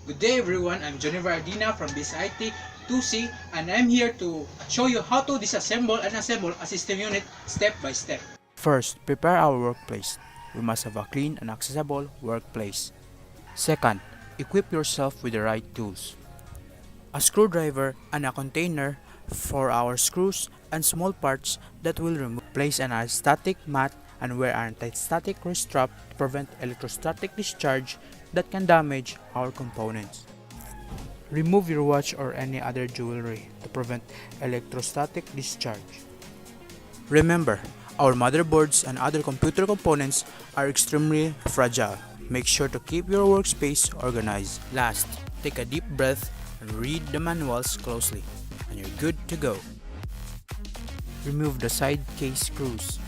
Good day everyone, I'm Jonever from this IT 2C and I'm here to show you how to disassemble and assemble a system unit step by step. First, prepare our workplace. We must have a clean and accessible workplace. Second, equip yourself with the right tools. A screwdriver and a container for our screws and small parts that will remove. Place an static mat and wear an anti-static wrist strap to prevent electrostatic discharge that can damage our components. Remove your watch or any other jewelry to prevent electrostatic discharge. Remember, our motherboards and other computer components are extremely fragile. Make sure to keep your workspace organized. Last, take a deep breath and read the manuals closely, and you're good to go. Remove the side case screws.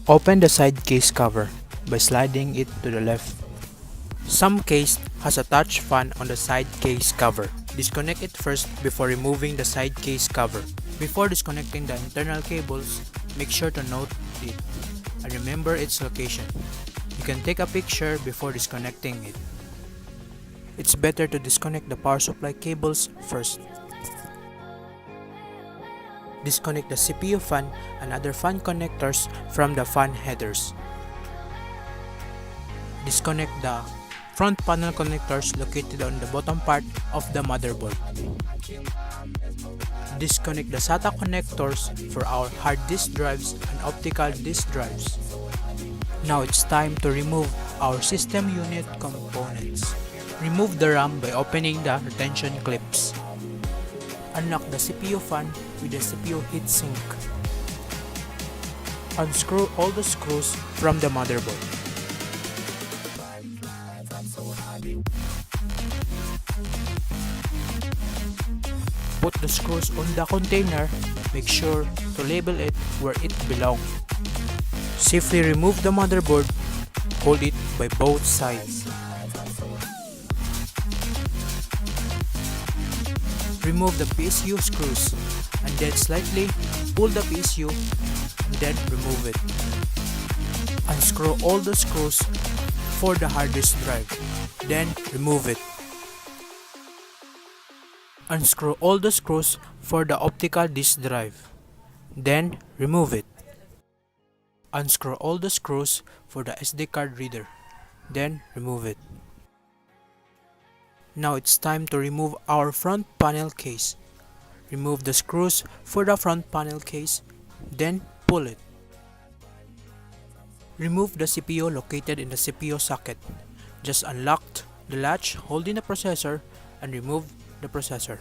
Open the side case cover by sliding it to the left. Some case has a touch fan on the side case cover. Disconnect it first before removing the side case cover. Before disconnecting the internal cables, make sure to note it and remember its location. You can take a picture before disconnecting it. It's better to disconnect the power supply cables first. Disconnect the CPU fan and other fan connectors from the fan headers. Disconnect the front panel connectors located on the bottom part of the motherboard. Disconnect the SATA connectors for our hard disk drives and optical disk drives. Now it's time to remove our system unit components. Remove the RAM by opening the retention clips. Unlock the CPU fan with the CPU heatsink. Unscrew all the screws from the motherboard. Put the screws on the container. Make sure to label it where it belongs. Safely remove the motherboard. Hold it by both sides. Remove the PSU screws and then slightly pull the PSU and then remove it. Unscrew all the screws for the hard disk drive, then remove it. Unscrew all the screws for the optical disk drive, then remove it. Unscrew all the screws for the SD card reader, then remove it. Now it's time to remove our front panel case. Remove the screws for the front panel case, then pull it. Remove the CPU located in the CPU socket. Just unlock the latch holding the processor and remove the processor.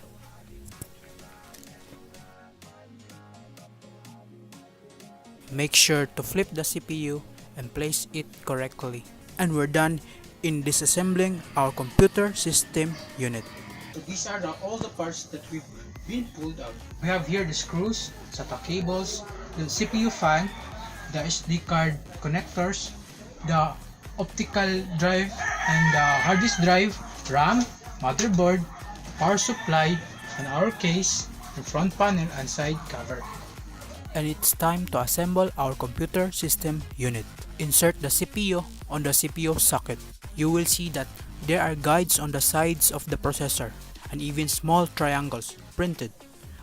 Make sure to flip the CPU and place it correctly. And we're done in disassembling our computer system unit. So these are all the parts that we've been pulled out. We have here the screws, SATA cables, the CPU fan, the SD card connectors, the optical drive and the hard disk drive, RAM, motherboard, power supply, and our case, the front panel and side cover. And it's time to assemble our computer system unit. Insert the CPU on the CPU socket. You will see that there are guides on the sides of the processor and even small triangles printed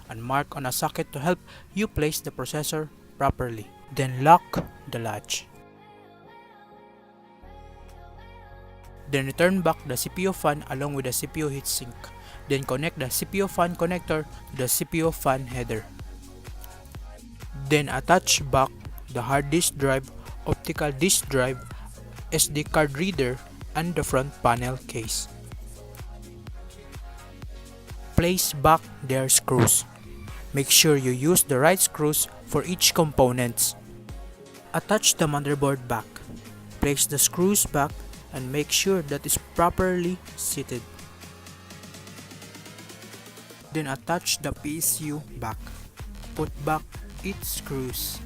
and marked on a socket to help you place the processor properly. Then lock the latch. Then return back the CPU fan along with the CPU heatsink. Then connect the CPU fan connector to the CPU fan header. Then attach back the hard disk drive, optical disk drive, SD card reader, and the front panel case. Place back their screws. Make sure you use the right screws for each components. Attach the motherboard back. Place the screws back and make sure that it's properly seated. Then attach the PSU back. Put back its screws.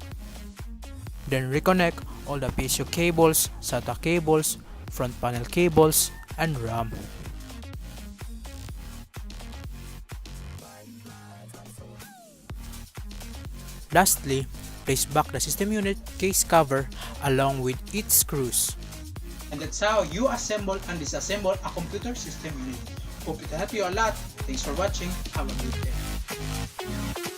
Then reconnect all the PSU cables, SATA cables, front panel cables, and RAM. Lastly, place back the system unit case cover along with its screws. And that's how you assemble and disassemble a computer system unit. Hope it helped you a lot. Thanks for watching. Have a good day.